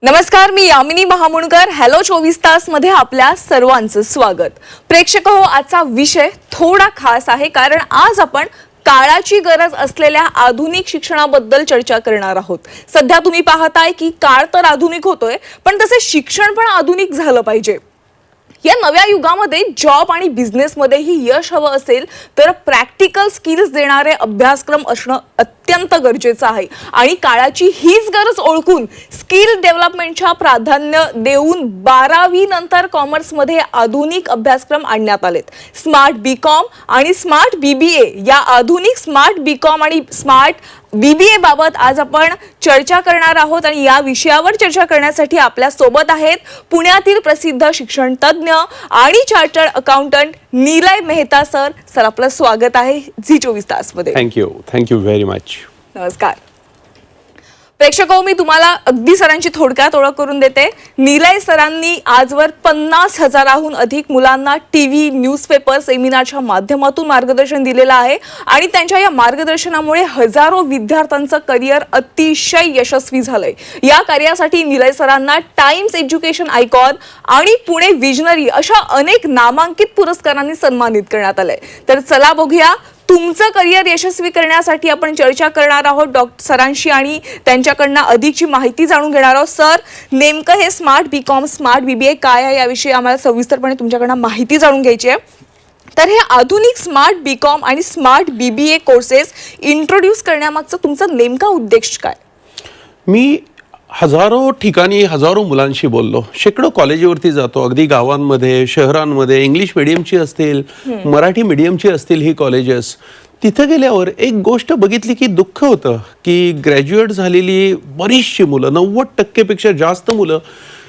नमस्कार, मी यामिनी महामुणकर. हॅलो 24 तास मध्ये आपल्या सर्वांचं स्वागत. प्रेक्षक हो, आजचा विषय थोडा खास आहे कारण आज आपण काळाची गरज असलेल्या आधुनिक शिक्षणाबद्दल चर्चा करणार आहोत. सध्या तुम्ही पाहताय की काळ तर आधुनिक होतोय, पण तसे शिक्षण पण आधुनिक झालं पाहिजे. या नव्या युगामध्ये जॉब आणि बिझनेस मध्येही यश हवं असेल तर प्रॅक्टिकल स्किल्स देणारे अभ्यासक्रम असणं अत्यंत गरजेचं आहे. आणि काळाची हीच गरज ओळखून स्किल डेव्हलपमेंटच्या प्राधान्य देऊन 12वी नंतर कॉमर्समध्ये आधुनिक अभ्यासक्रम आणण्यात आलेत. स्मार्ट बीकॉम आणि स्मार्ट बीबीए या आधुनिक स्मार्ट बीकॉम आणि स्मार्ट बीबीए बाबत आज आपण चर्चा करणार आहोत. आणि या विषयावर चर्चा करण्यासाठी आपल्या सोबत आहेत पुण्यातील प्रसिद्ध शिक्षण तज्ञ आणि चार्टर्ड अकाउंटंट निलय मेहता सर. सर, आपलं स्वागत आहे झी 24 तास मध्ये. Thank you very much. नमस्कार प्रेक्षक हो, मी तुम्हाला अगदी सरांची थोडक्यात ओळख करून देते. निलय सरांनी आजवर 50,000हून अधिक मुलांना टीव्ही, न्यूजपेपर, सेमिनारच्या माध्यमातून मार्गदर्शन दिलेलं आहे. आणि त्यांच्या या मार्गदर्शनामुळे हजारो विद्यार्थ्यांचं करिअर अतिशय यशस्वी झालंय. या कार्यासाठी निलय सरांना टाइम्स एज्युकेशन आयकॉन आणि पुणे विजनरी अशा अनेक नामांकित पुरस्कारांनी सन्मानित करण्यात आलंय. तर चला बघूया, तुमचं करिअर यशस्वी करण्यासाठी आपण चर्चा करणार आहोत डॉक्टर सरांशी आणि त्यांच्याकडनं अधिकची माहिती जाणून घेणार आहोत. सर, नेमकं हे स्मार्ट बीकॉम, स्मार्ट बीबीए काय आहे याविषयी आम्हाला सविस्तरपणे तुमच्याकडनं माहिती जाणून घ्यायची आहे. तर हे आधुनिक स्मार्ट बीकॉम आणि स्मार्ट बीबीए कोर्सेस इंट्रोड्यूस करण्यामागचा तुमचा नेमका उद्देश काय? मी हजारो ठिकाणी हजारो मुलांशी बोललो. शेकडो कॉलेजवरती जातो, अगदी गावांमध्ये, शहरांमध्ये. इंग्लिश मिडियमची असतील, मराठी मिडियमची असतील ही कॉलेजेस. तिथं गेल्यावर एक गोष्ट बघितली की दुःख होतं की ग्रॅज्युएट झालेली बरीचशी मुलं, 90% पेक्षा जास्त मुलं,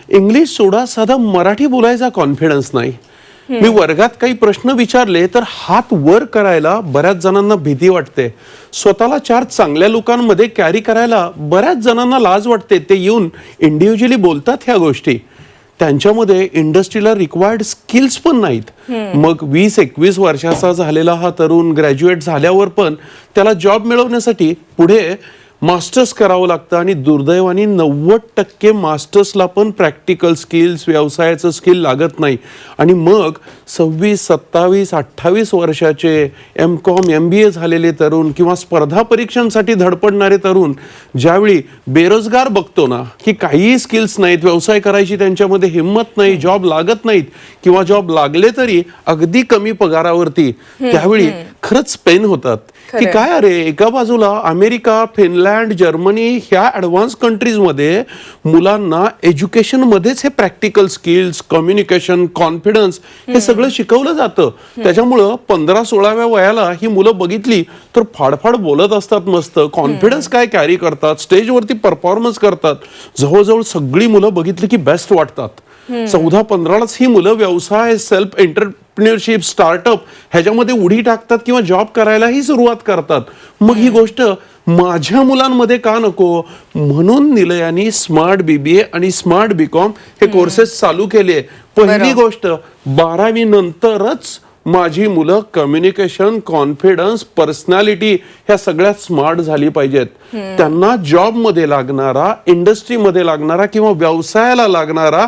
इंग्लिश सोडा साधा मराठी बोलायचा कॉन्फिडन्स नाही. मी वर्गात काही प्रश्न विचारले तर हात वर करायला बऱ्याच जणांना भीती वाटते. स्वतःला 4 चांगल्या लोकांमध्ये कॅरी करायला बऱ्याच जणांना लाज वाटते. ते येऊन इंडिव्हिज्युअली बोलतात ह्या गोष्टी. त्यांच्यामध्ये इंडस्ट्रीला रिक्वायर्ड स्किल्स पण नाहीत. मग 20-21 वर्षाचा झालेला हा तरुण ग्रॅज्युएट झाल्यावर पण त्याला जॉब मिळवण्यासाठी पुढे मास्टर्स करावं लागतं. आणि दुर्दैवाने 90% मास्टर्सला पण प्रॅक्टिकल स्किल्स, व्यवसायाचं स्किल लागत नाही. आणि मग 26, 27, 28 वर्षाचे MCOM, MBA झालेले तरुण किंवा स्पर्धा परीक्षांसाठी धडपडणारे तरुण ज्यावेळी बेरोजगार बघतो ना, की काहीही स्किल्स नाहीत, व्यवसाय करायची त्यांच्यामध्ये हिंमत नाही, जॉब लागत नाहीत किंवा जॉब लागले तरी अगदी कमी पगारावरती, त्यावेळी खरंच पेन होतात की काय अरे, एका बाजूला अमेरिका, फिनलँड, जर्मनी ह्या ॲडव्हान्स कंट्रीजमध्ये मुलांना एज्युकेशन मध्येच हे प्रॅक्टिकल स्किल्स, कम्युनिकेशन, कॉन्फिडन्स हे सगळं शिकवलं जातं. त्याच्यामुळं 15-16व्या वयाला ही मुलं बघितली तर फाडफाड बोलत असतात, मस्त कॉन्फिडन्स काय कॅरी करतात, स्टेजवरती परफॉर्मन्स करतात. जवळजवळ सगळी मुलं बघितली की बेस्ट वाटतात. 14-15लाच ही मुलं व्यवसाय, सेल्फ एंटरप्रेन्योरशिप, स्टार्टअप ह्याच्यामध्ये उडी टाकतात किंवा जॉब करायलाही सुरुवात करतात. मग ही गोष्ट माझ्या मुलांमध्ये का नको, म्हणून निलयानी स्मार्ट बीबीए आणि स्मार्ट बीकॉम हे कोर्सेस चालू केले. पहिली गोष्ट, 12वी नंतरच माझी मुलं कम्युनिकेशन, कॉन्फिडन्स, पर्सनॅलिटी ह्या सगळ्यात स्मार्ट झाली पाहिजेत. त्यांना जॉबमध्ये लागणारा, इंडस्ट्रीमध्ये लागणारा किंवा व्यवसायाला लागणारा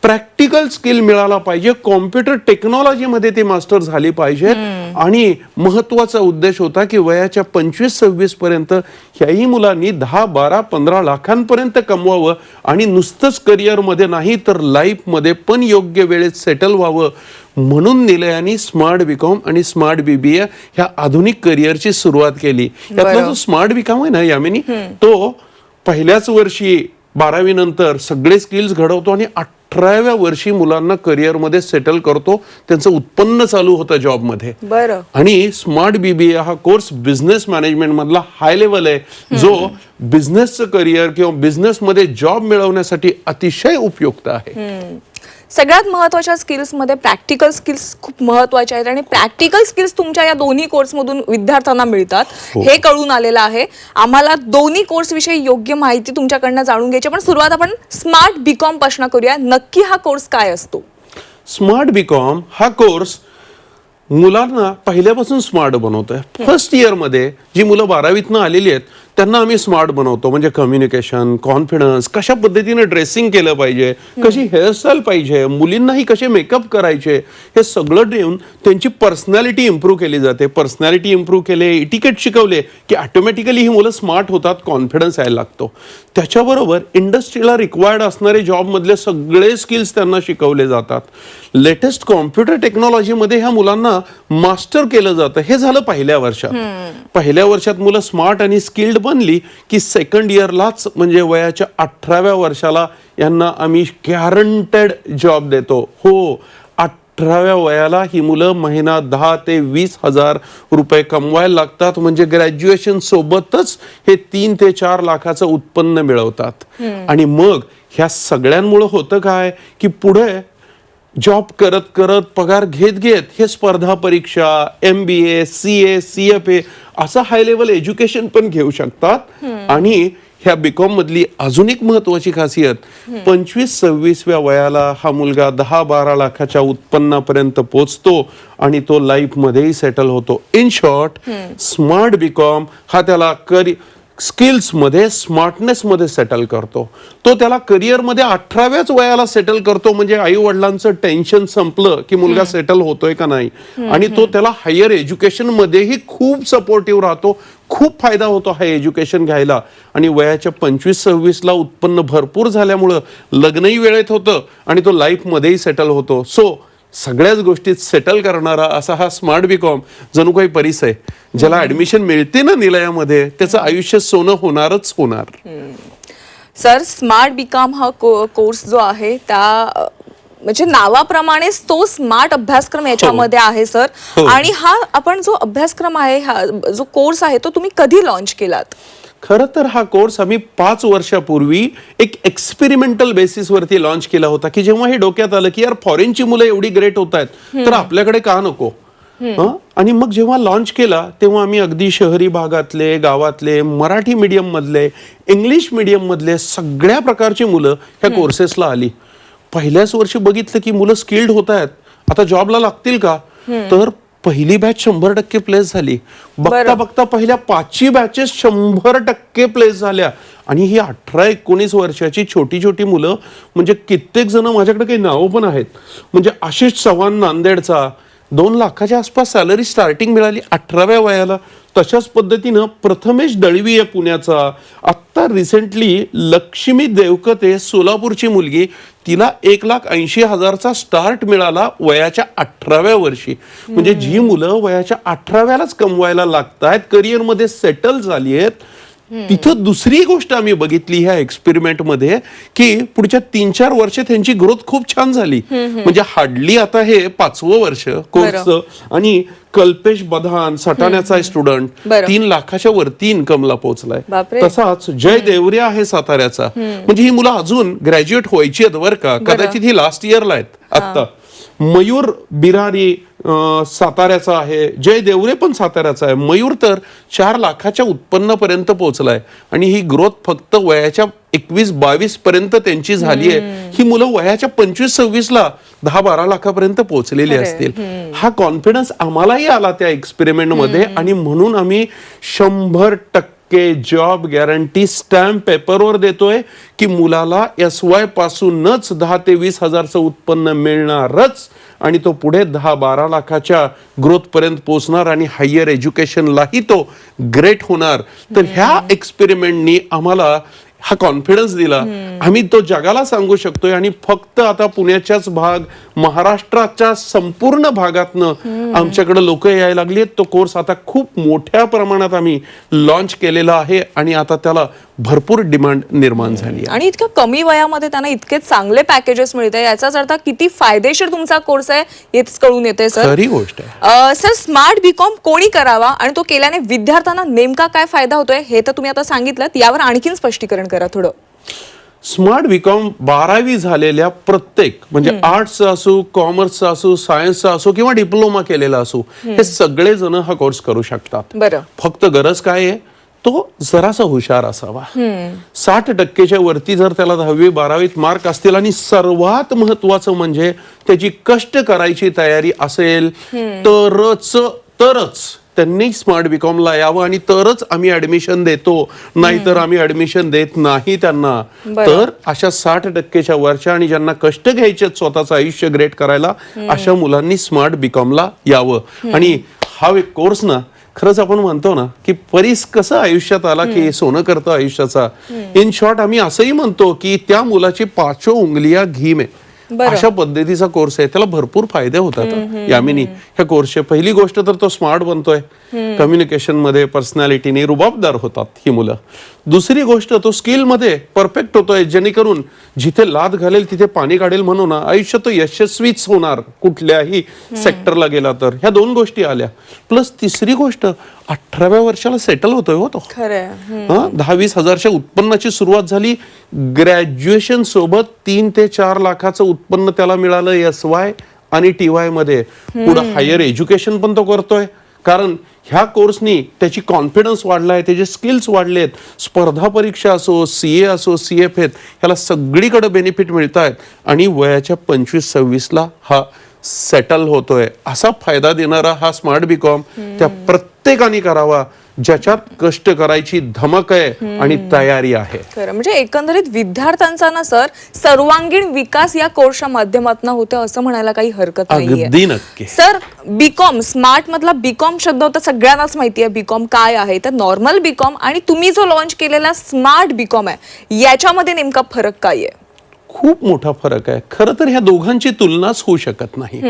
प्रॅक्टिकल स्किल मिळाला पाहिजे. कॉम्प्युटर टेक्नॉलॉजीमध्ये ते मास्टर झाली पाहिजे. आणि महत्वाचा उद्देश होता की वयाच्या 25-26 पर्यंत ह्याही मुलांनी 10-12-15 लाखांपर्यंत कमवावं आणि नुसतंच करिअरमध्ये नाही तर लाईफमध्ये पण योग्य वेळेत सेटल व्हावं. म्हणून निलयानी स्मार्ट बीकॉम आणि स्मार्ट बीबीए ह्या आधुनिक करिअरची सुरुवात केली. यातला जो स्मार्ट बीकॉम आहे ना यामिनी, तो पहिल्याच वर्षी 12वी नंतर सगळे स्किल्स घडवतो आणि 18व्या वर्षी मुलांना करिअर मध्ये सेटल करतो. त्यांचं उत्पन्न चालू होतं जॉबमध्ये. आणि स्मार्ट बीबीए हा कोर्स बिझनेस मॅनेजमेंट मधला हाय लेवल आहे, जो बिझनेसचं करिअर किंवा बिझनेस मध्ये जॉब मिळवण्यासाठी अतिशय उपयुक्त आहे. सगळ्यात महत्त्वाच्या स्किल्समध्ये प्रॅक्टिकल स्किल्स खूप महत्त्वाच्या आहेत आणि प्रॅक्टिकल स्किल्स तुमच्या या दोन्ही कोर्समधून विद्यार्थ्यांना मिळतात हे कळून आलेलं आहे. आम्हाला दोन्ही कोर्स विषयी योग्य माहिती तुमच्याकडनं जाणून घ्यायची. पण सुरुवात आपण स्मार्ट बीकॉम पासून करूया. नक्की हा कोर्स काय असतो? स्मार्ट बीकॉम हा कोर्स मुलांना पहिल्यापासून स्मार्ट बनवतोय. फर्स्ट इयर मध्ये जी मुलं 12वीतनं आलेली आहेत त्यांना आम्ही स्मार्ट बनवतो. म्हणजे कम्युनिकेशन, कॉन्फिडन्स, कशा पद्धतीने ड्रेसिंग केलं पाहिजे, कशी हेअरस्टाईल पाहिजे, मुलींनाही कसे मेकअप करायचे, हे सगळं देऊन त्यांची पर्सनॅलिटी इम्प्रूव्ह केली जाते. पर्सनॅलिटी इम्प्रूव्ह केले, इटिकेट शिकवले की ऑटोमॅटिकली ही मुलं स्मार्ट होतात, कॉन्फिडन्स यायला लागतो. त्याच्याबरोबर इंडस्ट्रीला रिक्वायर्ड असणारे जॉबमधले सगळे स्किल्स त्यांना शिकवले जातात. लेटेस्ट कॉम्प्युटर टेक्नॉलॉजीमध्ये ह्या मुलांना मास्टर केलं जातं. हे झालं पहिल्या वर्षात. पहिल्या वर्षात मुलं स्मार्ट आणि स्किल्ड बनली की सेकंड इयरलाच म्हणजे वयाच्या 18व्या वर्षाला यांना आम्ही गॅरंटेड जॉब देतो. हो, 18व्या वयाला ही मुलं महिना 10 ते 20 हजार रुपये कमवायला लागतात. म्हणजे ग्रॅज्युएशन सोबतच हे 3 ते 4 लाखाचं उत्पन्न मिळवतात. आणि मग ह्या सगळ्यांमुळे होतं काय की पुढे जॉब करत करत पगार घेत घेत हे स्पर्धा परीक्षा, MBA, CA, CFA असं हाय लेवल एज्युकेशन पण घेऊ शकतात. आणि ह्या बीकॉम मधली अजून एक महत्वाची खासियत, 25-26व्या वयाला हा मुलगा 10-12 लाखाच्या उत्पन्नापर्यंत पोहोचतो आणि तो लाईफ मध्येही सेटल होतो. इन शॉर्ट, स्मार्ट बीकॉम हा त्याला स्किल्स मध्ये, स्मार्टनेस मध्ये सेटल करतो. तो त्याला करिअर मध्ये 18व्याच वयाला सेटल करतो. म्हणजे आई वडिलांचं टेन्शन संपलं की मुलगा सेटल होतोय का नाही. आणि तो त्याला हायर एज्युकेशन मध्येही खूप सपोर्टिव्ह राहतो. खूप फायदा होतो हा एज्युकेशन घ्यायला. आणि वयाच्या 25-26ला उत्पन्न भरपूर झाल्यामुळं लग्नही वेळेत होतं आणि तो लाईफ मध्येही सेटल होतो. सो सगळ्याच गोष्टीत सेटल करणारा असा हा स्मार्ट बीकॉम जणू काही परिस आहे. ज्याला ऍडमिशन मिळते ना निलयामध्ये, त्याचं आयुष्य सोनं होणारच होणार. सर, स्मार्ट बीकॉम हा कोर्स जो आहे त्या म्हणजे नावाप्रमाणेच तो स्मार्ट अभ्यासक्रम याच्यामध्ये आहे सर. आणि हा आपण जो अभ्यासक्रम आहे, हा जो कोर्स आहे, तो तुम्ही कधी लॉन्च केलात? खरं तर हा कोर्स आम्ही 5 वर्षापूर्वी एक एक्सपेरिमेंटल बेसिस वरती लॉन्च केला होता. की जेव्हा हे डोक्यात आलं की यार फॉरेनची मुलं एवढी ग्रेट होत आहेत तर आपल्याकडे का नको. आणि मग जेव्हा लॉन्च केला तेव्हा आम्ही अगदी शहरी भागातले, गावातले, मराठी मीडियम मधले, इंग्लिश मीडियम मधले सगळ्या प्रकारची मुलं ह्या कोर्सेसला आली. पहिल्याच वर्षी बघितलं की मुलं स्किल्ड होत आहेत, आता जॉबला लागतील का. तर पहिली बॅच 100% प्लेस झाली. बघता बघता पहिल्या 5 बॅचेस 100% प्लेस झाल्या. आणि ही 18-19 वर्षाची छोटी छोटी मुलं, म्हणजे कित्येक जण, माझ्याकडे काही नावं पण आहेत. म्हणजे आशिष चव्हाण नांदेडचा 2 लाखाच्या आसपास सॅलरी स्टार्टिंग मिळाली 18व्या वयाला. तशाच पद्धतीनं प्रथमेश दळवी आहे पुण्याचा. आत्ता रिसेंटली लक्ष्मी देवकते सोलापूरची मुलगी, तिला 1,80,000चा स्टार्ट मिळाला वयाच्या 18व्या वर्षी. म्हणजे जी मुलं वयाच्या 18व्यालाच कमवायला लागतायत, करिअरमध्ये सेटल झाली आहेत. तिथं दुसरी गोष्ट आम्ही बघितली ह्या एक्सपेरिमेंट मध्ये की पुढच्या 3-4 वर्ष त्यांची ग्रोथ खूप छान झाली. म्हणजे हार्डली आता हे 5वं वर्ष कोर्सचं. आणि कल्पेश बधान सटाण्याचा स्टुडंट 3 लाखाच्या वरती इन्कमला पोहोचलाय. तसाच जय देवरे आहे साताऱ्याचा. म्हणजे ही मुलं अजून ग्रॅज्युएट व्हायची आहेत बरं का, कदाचित ही लास्ट इयरला आहेत आता. मयूर बिरारी साताऱ्याचा आहे, जय देवरे पण साताऱ्याचा आहे. मयूर तर 4 लाखाच्या उत्पन्नापर्यंत पोहोचलाय. आणि ही ग्रोथ फक्त वयाच्या 21-22 पर्यंत त्यांची झाली आहे. ही मुलं वयाच्या 25-26ला 10-12 लाखापर्यंत पोहोचलेली असतील. हा कॉन्फिडन्स आम्हालाही आला त्या एक्सपेरिमेंट मध्ये. आणि म्हणून आम्ही 100% जॉब गॅरंटी स्टॅम्प पेपरवर देतोय की मुलाला SY पासूनच 10 ते 20 हजारचं उत्पन्न मिळणारच. आणि तो पुढे 10-12 लाखाच्या ग्रोथ पर्यंत पोहोचणार आणि हायर एज्युकेशनलाही तो ग्रेट होणार. तर ह्या एक्सपेरिमेंटनी आम्हाला हा कॉन्फिडन्स दिला. आम्ही तो जगाला सांगू शकतोय. आणि फक्त आता पुण्याच्याच भाग, महाराष्ट्राच्या संपूर्ण भागातनं आमच्याकडे लोक यायला लागली आहेत. तो कोर्स आता खूप मोठ्या प्रमाणात आम्ही लॉन्च केलेला आहे आणि आता त्याला भरपूर डिमांड निर्माण झाली आहे. आणि इतक्या कमी वयामध्ये त्यांना इतके चांगले पॅकेजेस मिळते, याचाच अर्थ किती फायदेशीर तुमचा कोर्स आहे हेच कळून येते सर. खरी गोष्ट आहे. सर, स्मार्ट बीकॉम कोणी करावा आणि तो केल्याने विद्यार्थ्यांना नेमका काय फायदा होतोय हे तर तुम्ही आता सांगितलं, यावर आणखीन स्पष्टीकरण करा थोडं. स्मार्ट बीकॉम 12वी झालेल्या प्रत्येक, म्हणजे आर्ट्सचा असो, कॉमर्सचा असो, सायन्सचा असो किंवा डिप्लोमा केलेला असो, हे सगळे जण हा कोर्स करू शकतात. बरं. फक्त गरज काय आहे, तो जरासा हुशार असावा. 60% वरती जर त्याला 10वी-12वीत मार्क असतील आणि सर्वात महत्वाचं म्हणजे त्याची कष्ट करायची तयारी असेल तरच त्यांनी स्मार्ट बीकॉमला यावं आणि तरच आम्ही ऍडमिशन देतो, नाहीतर आम्ही ऍडमिशन देत नाही त्यांना. तर अशा 60% वरच्या आणि ज्यांना कष्ट घ्यायचे स्वतःचं आयुष्य ग्रेट करायला अशा मुलांनी स्मार्ट बीकॉमला यावं. आणि हा एक कोर्स ना, खरंच आपण म्हणतो ना की परीस कसं आयुष्यात आला की सोनं करतो आयुष्याचा. इन शॉर्ट आम्ही असंही म्हणतो की त्या मुलाची 5 उंगलिया घी में अशा पद्धतीचा कोर्स आहे. त्याला भरपूर फायदे होतात यामिनी ह्या कोर्सचे. पहिली गोष्ट तर तो स्मार्ट बनतोय, कम्युनिकेशन मध्ये पर्सनॅलिटीने रुबाबदार होतात ही मुलं. दुसरी गोष्ट तो स्किल मध्ये परफेक्ट होतोय, जेणेकरून जिथे लाद घालेल तिथे पाणी काढेल म्हणून आयुष्यात तो यशस्वीच होणार कुठल्याही सेक्टरला गेला तर. ह्या 2 गोष्टी आल्या. प्लस तिसरी गोष्ट 18व्या वर्षाला सेटल होतोय हो तो. 10-20 हजारच्या उत्पन्नाची सुरुवात झाली. ग्रॅज्युएशन सोबत 3 ते 4 लाखाचं उत्पन्न त्याला मिळालं SY आणि TY मध्ये. पुढे हायर एज्युकेशन पण तो करतोय, कारण ह्या कोर्सनी त्याची कॉन्फिडन्स वाढलाय, त्याचे स्किल्स वाढलेत. स्पर्धा परीक्षा असो, CA असो, CFA, ह्याला सगळीकडे बेनिफिट मिळत आहेत. आणि वयाच्या 25-26ला हा सेटल होतोय. असा फायदा देणारा हा स्मार्ट बीकॉम त्या प्रत्येकाने करावा ज्याच्यात कष्ट करायची धमक आहे आणि तयारी आहे. खरं म्हणजे एकंदरीत विद्यार्थ्यांचा ना सर सर्वांगीण विकास या कोर्सच्या माध्यमातून होतो असं म्हणायला काही हरकत नाहीये. अगदी नक्की. सर बीकॉम स्मार्ट मधला बीकॉम शब्द होता, सगळ्यांनाच माहिती आहे बीकॉम काय आहे. तर नॉर्मल बीकॉम आणि तुम्ही जो लॉन्च केलेला स्मार्ट बीकॉम आहे याच्यामध्ये नेमका फरक काय आहे? खूप मोठा फरक आहे. खरं तर ह्या दोघांची तुलनाच होऊ शकत नाही.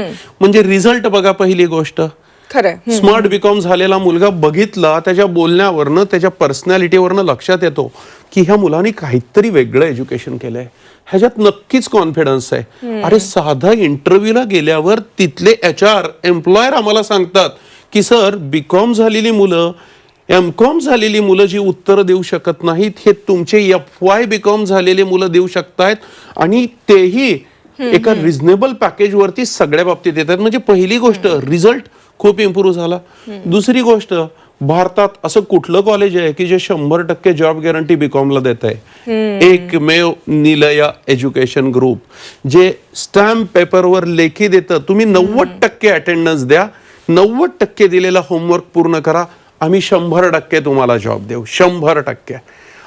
म्हणजे रिझल्ट बघा, पहिली गोष्ट खरं स्मार्ट बीकॉम झालेला मुलगा बघितला, त्याच्या बोलण्यावरनं त्याच्या पर्सनॅलिटीवरनं लक्षात येतो की ह्या मुलांनी काहीतरी वेगळं एज्युकेशन केलंय, ह्याच्यात नक्कीच कॉन्फिडन्स आहे. अरे साधा इंटरव्ह्यूला गेल्यावर तिथले HR एम्प्लॉयर आम्हाला सांगतात की सर बीकॉम झालेली मुलं, MCOM झालेली मुलं जी उत्तर देऊ शकत नाहीत हे तुमचे FY बीकॉम झालेले मुलं देऊ शकतायत, आणि तेही एका रिझनेबल पॅकेज वरती सगळ्या बाबतीत येतात. म्हणजे पहिली गोष्ट रिझल्ट खूप इम्प्रूव्ह झाला. दुसरी गोष्ट, भारतात असं कुठलं कॉलेज आहे की जे 100% जॉब गॅरंटी बीकॉमला देत आहे? एकमेव निलया एज्युकेशन ग्रुप, जे स्टॅम्प पेपरवर लेखी देतं तुम्ही 90% अटेंडन्स द्या, 90% दिलेला होमवर्क पूर्ण करा, आम्ही 100% तुम्हाला जॉब देऊ, 100%.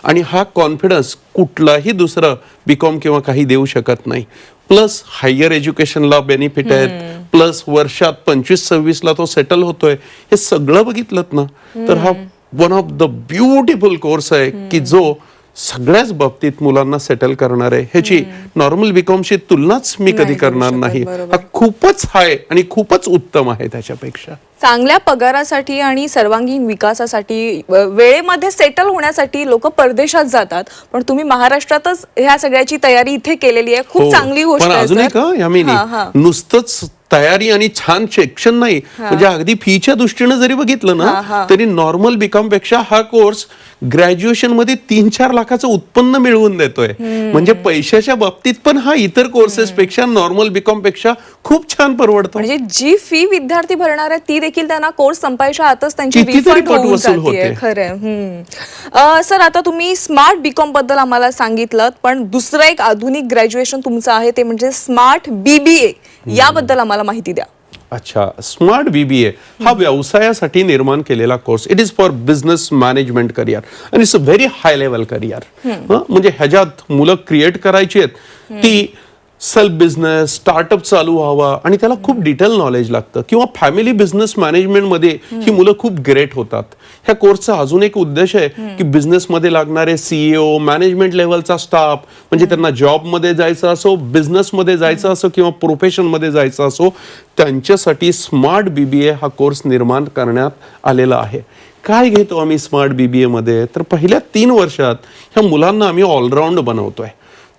आणि हा कॉन्फिडन्स कुठलाही दुसरं बीकॉम किंवा काही देऊ शकत नाही. प्लस हायर एज्युकेशनला बेनिफिट आहेत, प्लस वर्षात 25-26ला तो सेटल होतोय. हे सगळं बघितलं ना तर हा one of the beautiful course आहे की जो सगळ्याच बाबतीत मुलांना सेटल करणार आहे. ह्याची नॉर्मल बीकॉमशी तुलनाच मी कधी करणार नाही. हा खूपच हाय आणि खूपच उत्तम आहे त्याच्यापेक्षा. चांगल्या पगारासाठी आणि सर्वांगीण विकासासाठी वेळेमध्ये सेटल होण्यासाठी लोक परदेशात जातात, पण तुम्ही महाराष्ट्रातच ह्या सगळ्याची तयारी इथे केलेली आहे. खूप चांगली गोष्ट पण आहे. अजून एक यामिनी, नुसतंच तयारी आणि छान शिक्षण नाही, म्हणजे अगदी फीच्या दृष्टीने जरी बघितलं ना तरी नॉर्मल बीकॉम पेक्षा हा कोर्स ग्रॅज्युएशन मध्ये 3-4 लाखाचं उत्पन्न मिळवून देतोय. म्हणजे पैशाच्या बाबतीत पण हा इतर कोर्सेस पेक्षा नॉर्मल बीकॉम पेक्षा खूप छान परवडतो. म्हणजे जी फी विद्यार्थी भरणार आहे ती देखील त्यांना कोर्स संपायच्या आतच त्यांची कितीतरी रिफंड पट होऊन वसूल जाते. होते. खरंय. सर आता तुम्ही स्मार्ट बीकॉम बद्दल आम्हाला सांगितलं, पण दुसरं एक आधुनिक ग्रॅज्युएशन तुमचं आहे ते म्हणजे स्मार्ट BBA, याबद्दल आम्हाला माहिती द्या. अच्छा, स्मार्ट BBA हा व्यवसायासाठी निर्माण केलेला course. It is for business management career आणि it's a very high level career. म्हणजे ह्याच्यात मुलं क्रिएट करायची आहेत ती सेल्फ बिझनेस, स्टार्टअप चालू व्हावा आणि त्याला खूप डिटेल नॉलेज लागतं, किंवा फॅमिली बिझनेस मॅनेजमेंट मध्ये ही मुलं खूप ग्रेट होतात. ह्या कोर्सचा अजून एक उद्देश आहे की बिझनेस मध्ये लागणारे CEO, मॅनेजमेंट लेवलचा स्टाफ, म्हणजे त्यांना जॉब मध्ये जायचं असो, बिझनेस मध्ये जायचं असो किंवा प्रोफेशन मध्ये जायचं असो, त्यांच्यासाठी स्मार्ट BBA हा कोर्स निर्माण करण्यात आलेला आहे. काय घेतो आम्ही स्मार्ट BBA मध्ये? तर पहिल्या 3 वर्षात ह्या मुलांना आम्ही ऑलराऊंड बनवतोय.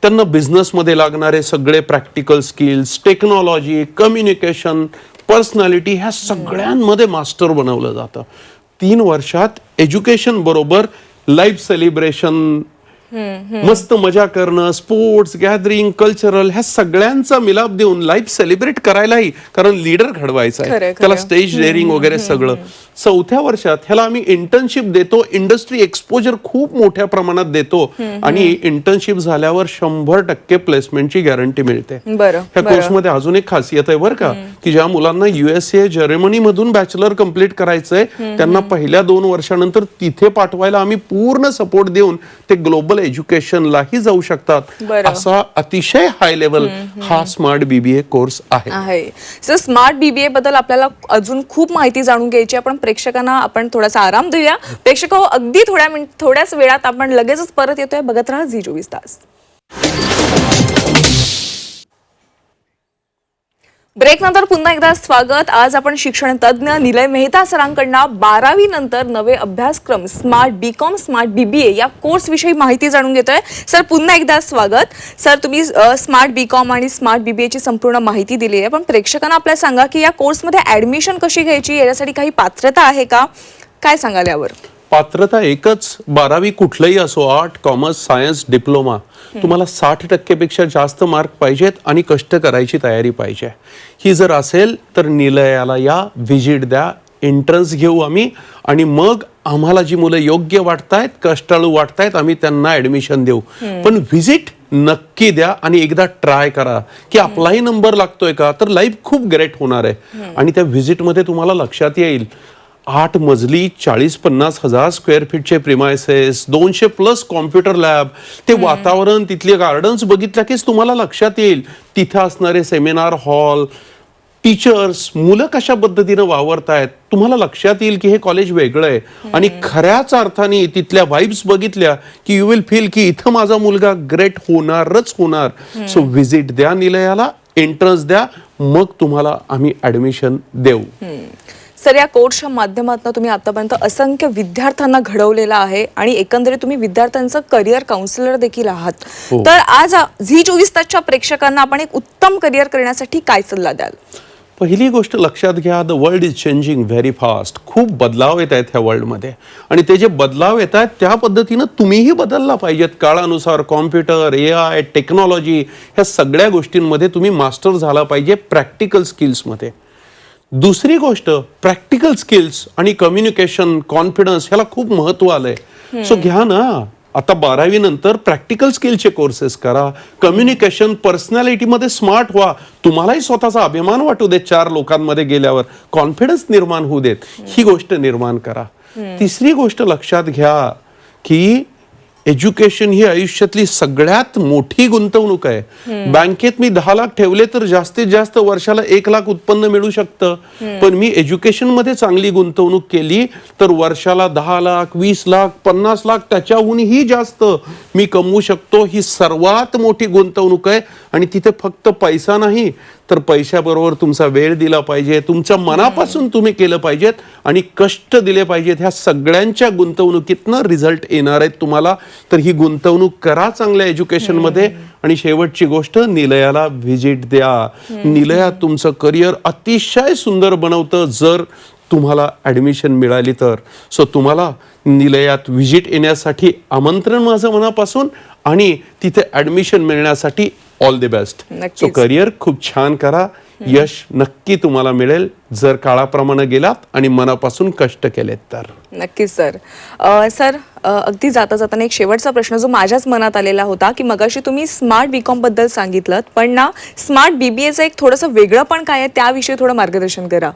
त्यांना बिझनेसमध्ये लागणारे सगळे practical skills, technology, communication, personality ह्या सगळ्यांमध्ये मास्टर बनवलं जातं. 3 वर्षात एज्युकेशन बरोबर लाईफ सेलिब्रेशन, मस्त मजा करणं, स्पोर्ट्स, गॅदरिंग, कल्चरल, ह्या सगळ्यांचा मिलाप देऊन लाईफ सेलिब्रेट करायलाही, कारण लीडर घडवायचा आहे, खरंय, त्याला स्टेज डेअरिंग वगैरे सगळं. 4थ्या वर्षात ह्याला आम्ही इंटर्नशिप देतो, इंडस्ट्री एक्सपोजर खूप मोठ्या प्रमाणात देतो आणि इंटर्नशिप झाल्यावर 100% प्लेसमेंटची गॅरंटी मिळते. ह्या कोर्समध्ये अजून एक खासियत आहे बरं का, की ज्या मुलांना USA जर्मनी मधून बॅचलर कम्प्लीट करायचंय त्यांना पहिल्या 2 वर्षानंतर तिथे पाठवायला आम्ही पूर्ण सपोर्ट देऊन ते ग्लोबल एज्युकेशनलाही जाऊ शकतात. असा अतिशय हाय लेवल हा स्मार्ट BBA कोर्स आहे. सर, स्मार्ट BBA बद्दल आपल्याला अजून खूप माहिती जाणून घ्यायची. आपण प्रेक्षकांना आपण थोडासा आराम देऊया. प्रेक्षक हो, अगदी थोड्याच वेळात आपण लगेचच परत येतोय. बघत राहा झी 24 तास. ब्रेक नंतर पुन्हा एकदा स्वागत. आज आपण शिक्षण तज्ञ निलय मेहता सरांकडनं 12वी नंतर नवे अभ्यासक्रम स्मार्ट BCom स्मार्ट BBA या कोर्स विषयी माहिती जाणून घेतोय. सर, पुन्हा एकदा स्वागत. सर, तुम्ही स्मार्ट BCom आणि स्मार्ट BBA ची संपूर्ण माहिती दिली आहे, पण प्रेक्षकांना आपल्याला सांगा की या कोर्समध्ये ऍडमिशन कशी घ्यायची, यासाठी काही पात्रता आहे का, काय सांगाल यावर? पात्रता एकच, 12वी कुठलंही असो, आर्ट, कॉमर्स, सायन्स, डिप्लोमा, तुम्हाला 60% पेक्षा जास्त मार्क पाहिजेत आणि कष्ट करायची तयारी पाहिजे. ही जर असेल तर निलयाला या, व्हिजिट द्या, एंट्रन्स घेऊ आम्ही आणि मग आम्हाला जी मुलं योग्य वाटतायत, कष्टाळू वाटतायत, आम्ही त्यांना ऍडमिशन देऊ. पण व्हिजिट नक्की द्या आणि एकदा ट्राय करा की आपलाही नंबर लागतोय का, तर लाईफ खूप ग्रेट होणार आहे. आणि त्या व्हिजिटमध्ये तुम्हाला लक्षात येईल 8 मजली 40-50 हजार स्क्वेअर फीटचे प्रिमायसेस, 200+ कॉम्प्युटर लॅब, ते वातावरण, तिथले गार्डन्स बघितल्या कीच तुम्हाला लक्षात येईल तिथे असणारे सेमिनार हॉल, टीचर्स, मुलं कशा पद्धतीनं वावरतायत, तुम्हाला लक्षात येईल की हे कॉलेज वेगळं आहे. आणि खऱ्याच अर्थाने तिथल्या वाइब्स बघितल्या की यू विल फील की इथं माझा मुलगा ग्रेट होणारच होणार. सो व्हिजिट द्या निलयाला, एंट्रन्स द्या, मग तुम्हाला आम्ही ऍडमिशन देऊ. सर, या कोर्सच्या माध्यमातून तुम्ही आतापर्यंत असंख्य विद्यार्थ्यांना घडवलेला आहे आणि एकंदरीत तुम्ही विद्यार्थ्यांचं करिअर काउन्सिलर देखील आहात. तर आज झी 24 तासच्या प्रेक्षकांना आपण एक उत्तम करिअर करण्यासाठी काय सल्ला द्याल? पहिली गोष्ट लक्षात घ्या, the world is changing very fast. खूप बदलाव येत आहेत ह्या वर्ल्डमध्ये आणि ते जे बदलाव येत आहेत त्या पद्धतीनं तुम्हीही बदलला पाहिजेत. काळानुसार कॉम्प्युटर, AI, टेक्नॉलॉजी, ह्या सगळ्या गोष्टींमध्ये तुम्ही मास्टर झाला पाहिजे प्रॅक्टिकल स्किल्समध्ये. दुसरी गोष्ट, प्रॅक्टिकल स्किल्स आणि कम्युनिकेशन, कॉन्फिडन्स, ह्याला खूप महत्व आलंय. सो घ्या ना, आता 12वी नंतर प्रॅक्टिकल स्किलचे कोर्सेस करा, कम्युनिकेशन, पर्सनॅलिटीमध्ये स्मार्ट व्हा, तुम्हालाही स्वतःचा अभिमान वाटू देत, 4 लोकांमध्ये गेल्यावर कॉन्फिडन्स निर्माण होऊ देत, ही गोष्ट निर्माण करा. तिसरी गोष्ट लक्षात घ्या की एज्युकेशन ही आयुष्यातली सगळ्यात मोठी गुंतवणूक आहे. बँकेत मी 10 लाख ठेवले तर जास्तीत जास्त वर्षाला 1 लाख उत्पन्न मिळू शकतं, पण मी एज्युकेशन मध्ये चांगली गुंतवणूक केली तर वर्षाला 10 लाख, 20 लाख, 50 लाख, त्याच्याहूनही जास्त मी कमवू शकतो. ही सर्वात मोठी गुंतवणूक आहे आणि तिथे फक्त पैसा नाही तर पैशाबरोबर तुमचा वेळ दिला पाहिजे, तुमच्या मनापासून तुम्ही केलं पाहिजेत आणि कष्ट दिले पाहिजेत. ह्या सगळ्यांच्या गुंतवणुकीतनं रिझल्ट येणार आहेत तुम्हाला. तर ही गुंतवणूक करा चांगल्या एज्युकेशनमध्ये. आणि शेवटची गोष्ट, निलयाला व्हिजिट द्या. निलयात तुमचं करिअर अतिशय सुंदर बनवतं जर तुम्हाला ऍडमिशन मिळाली तर. सो तुम्हाला निलयात व्हिजिट येण्यासाठी आमंत्रण माझं मनापासून आणि तिथे ऍडमिशन मिळण्यासाठी all the best. So career खूप छान करा, यश नक्की तुम्हाला मिळेल जर काळाप्रमाणे गेलात आणि मनापासून कष्ट केलेत तर. नक्कीच सर. सर, अगदी जाता जाताना एक शेवटचा प्रश्न जो माझ्याच मनात आलेला होता की मगाशी तुम्ही स्मार्ट BCom बद्दल सांगितलं, पण ना स्मार्ट BBAचं एक थोडंसं वेगळं पण काय आहे त्याविषयी थोडं मार्गदर्शन करा.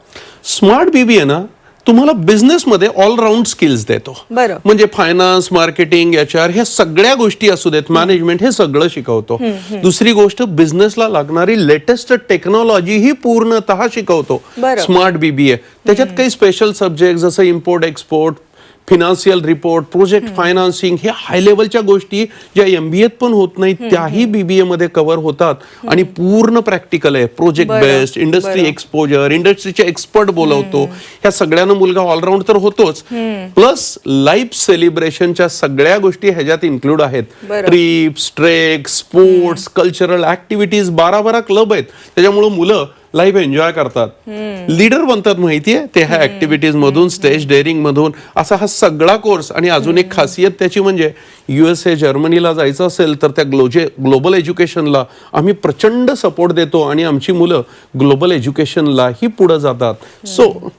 स्मार्ट BBA ना तुम्हाला बिझनेसमध्ये ऑलराऊंड स्किल्स देतो. म्हणजे फायनान्स, मार्केटिंग, HR, ह्या सगळ्या गोष्टी असू देत, मॅनेजमेंट, हे सगळं शिकवतो. दुसरी गोष्ट, बिझनेसला लागणारी लेटेस्ट टेक्नॉलॉजी ही पूर्णतः शिकवतो स्मार्ट BBA. त्याच्यात काही स्पेशल सब्जेक्ट जसं import export, financial report, project financing, हे हाय लेवलच्या गोष्टी ज्या MBA पण होत नाहीत त्याही BBA मध्ये कव्हर होतात आणि पूर्ण प्रॅक्टिकल आहे. प्रोजेक्ट बेस्ड, इंडस्ट्री एक्सपोजर, इंडस्ट्रीचे एक्सपर्ट बोलवतो. ह्या सगळ्यांना मुलगा ऑलराऊंड तर होतोच, प्लस लाईफ सेलिब्रेशनच्या सगळ्या गोष्टी ह्याच्यात इन्क्लूड आहेत. Trips, trek, sports, cultural activities, 12 club आहेत. त्याच्यामुळे मुलं लाईफ एन्जॉय करतात, लीडर बनतात माहितीये ते ह्या ऍक्टिव्हिटीज मधून, स्टेज डेअरिंग मधून. असा हा सगळा कोर्स. आणि अजून एक खासियत त्याची म्हणजे USA जर्मनीला जायचं असेल तर त्या ग्लोबल एज्युकेशनला आम्ही प्रचंड सपोर्ट देतो आणि आमची मुलं ग्लोबल एज्युकेशनलाही पुढे जातात. So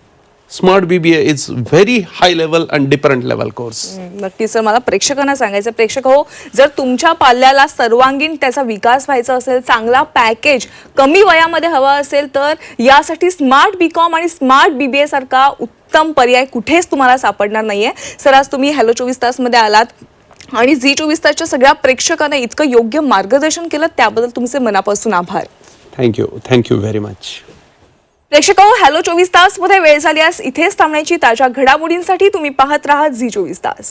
smart BBA is very high level and different level course. नक्की सर, मला प्रेक्षकांना सांगायचं, प्रेक्षक हो, जर तुमच्या पाल्याला सर्वांगीण त्याचा विकास व्हायचा असेल, चांगला पॅकेज कमी वयामध्ये हवा असेल, तर यासाठी स्मार्ट BCom आणि स्मार्ट BBA सारखा उत्तम पर्याय कुठेच तुम्हाला सापडणार नाहीये. सर, आज तुम्ही हॅलो 24 तास मध्ये आलात आणि झी24 तासच्या सगळ्या प्रेक्षकांना इतकं योग्य मार्गदर्शन केलं, त्याबद्दल तुमचे मनापासून आभार. Thank you very much. प्रेक्षक हो, हॅलो 24 तास मध्ये वेळ झाल्यास इथेच थांबण्याची. ताज्या घडामोडींसाठी तुम्ही पाहत राहा झी24 तास.